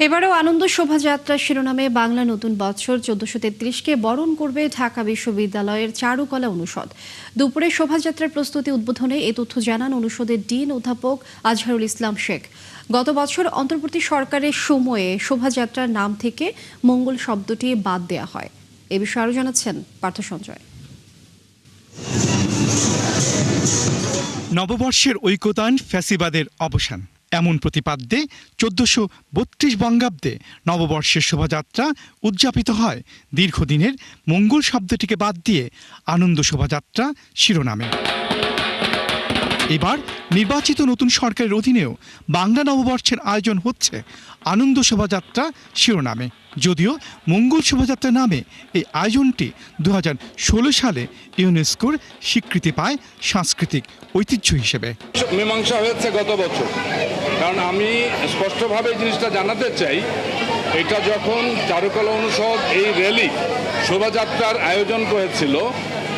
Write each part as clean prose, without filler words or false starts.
এবারেও আনন্দ শোভাযাত্রা শিরোনামে বাংলা নতুন বছর ১৪৩৩-কে বরণ করবে ঢাকা বিশ্ববিদ্যালয়ের চারুকলা অনুষদ। দুপুরে শোভাযাত্রার প্রস্তুতি উদ্বোধনে এ তথ্য জানান অনুষদের ডিন অধ্যাপক আজহারুল ইসলাম শেখ। গত বছর অন্তর্বর্তী সরকারের সময়ে শোভাযাত্রার নাম থেকে মঙ্গল শব্দটি বাদ দেওয়া হয়। এ বিষয়ে আরও জানাচ্ছেন পার্থ সঞ্জয়। নববর্ষের ঐকতান ফ্যাসিবাদের অবসান এমন প্রতিপাদ্যে ১৪৩২ বঙ্গাব্দে নববর্ষের শোভাযাত্রা উদযাপিত হয় দীর্ঘদিনের মঙ্গল শব্দটিকে বাদ দিয়ে আনন্দ শোভাযাত্রা শিরোনামে। এবার নির্বাচিত নতুন সরকারের অধীনেও বাংলা নববর্ষের আয়োজন হচ্ছে আনন্দ শোভাযাত্রা শিরোনামে। যদিও মঙ্গল শোভাযাত্রা নামে এই আয়োজনটি ২০১৬ সালে ইউনেস্কোর স্বীকৃতি পায় সাংস্কৃতিক ঐতিহ্য হিসেবে। মীমাংসা হয়েছে গত বছর, কারণ আমি স্পষ্টভাবে জিনিসটা জানাতে চাই, এটা যখন চারুকলা অনুষদ এই র্যালি শোভাযাত্রার আয়োজন করেছিল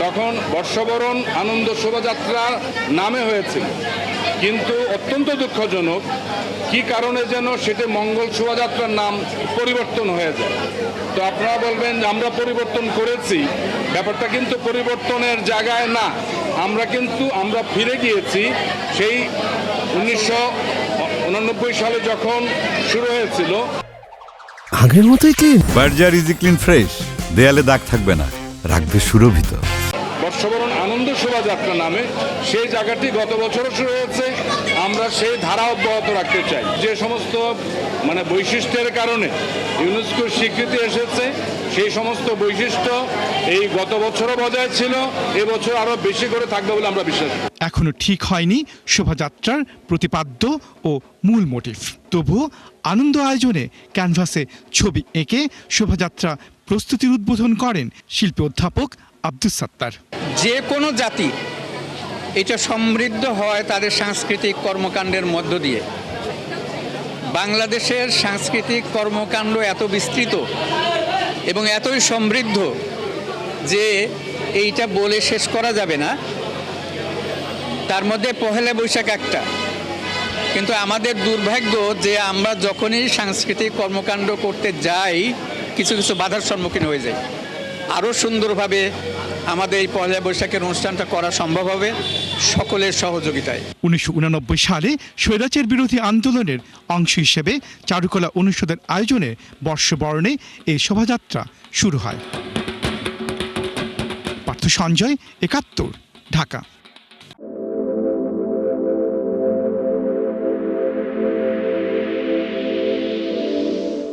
তখন বর্ষবরণ আনন্দ শোভাযাত্রা নামে হয়েছিল, কিন্তু অত্যন্ত দুঃখজনক কি কারণে যেন সেটা মঙ্গল শোভাযাত্রার নাম পরিবর্তন হয়ে যায়। তো আপনারা বলবেন যে আমরা পরিবর্তন করেছি, ব্যাপারটা কিন্তু পরিবর্তনের জায়গায় না। আমরা ফিরে গিয়েছি সেই 1989 সালে যখন শুরু হয়েছিল। আগের মতোই clean. Berger easy clean fresh, দেয়ালে দাগ থাকবে না, রাখবে সুরভিত। বর্ষবরণ আনন্দ শোভাযাত্রা নামে সেই জায়গাটি গত বছরও শুরু হয়েছে, আমরা সেই ধারা অব্যাহত রাখতে চাই। যে সমস্ত বৈশিষ্ট্যের কারণে ইউনেস্কোর স্বীকৃতি এসেছে সেই সমস্ত বৈশিষ্ট্য এই গত বছরও বজায় ছিল, এবছর আরো বেশি করে থাকবে বলে আমরা বিশ্বাস করি। এখনো ঠিক হয়নি শোভাযাত্রার প্রতিপাদ্য ও মূল মোটিভ, তবুও আনন্দ আয়োজনে ক্যানভাসে ছবি এঁকে শোভাযাত্রা প্রস্তুতির উদ্বোধন করেন শিল্পী অধ্যাপক আব্দুস সাত্তার। যে কোনো জাতি এটা সমৃদ্ধ হয় তাদের সাংস্কৃতিক কর্মকাণ্ডের মধ্য দিয়ে। বাংলাদেশের সাংস্কৃতিক কর্মকাণ্ড এত বিস্তৃত এবং এতই সমৃদ্ধ যে এইটা বলে শেষ করা যাবে না। তার মধ্যে পহেলা বৈশাখ একটা, কিন্তু আমাদের দুর্ভাগ্য যে আমরা যখনই সাংস্কৃতিক কর্মকাণ্ড করতে যাই কিছু কিছু বাধার সম্মুখীন হয়ে যাই। আরও সুন্দরভাবে আমাদের এই পহেলা বৈশাখের অনুষ্ঠানটা করা সম্ভব হবে সকলের সহযোগিতায়। ১৯৮৯ সালে স্বৈরাচার বিরোধী আন্দোলনের অংশ হিসেবে চারুকলা অনুষদের আয়োজনে বর্ষবরণে এই শোভাযাত্রা শুরু হয়। পার্থ সঞ্জয়, ৭১, ঢাকা।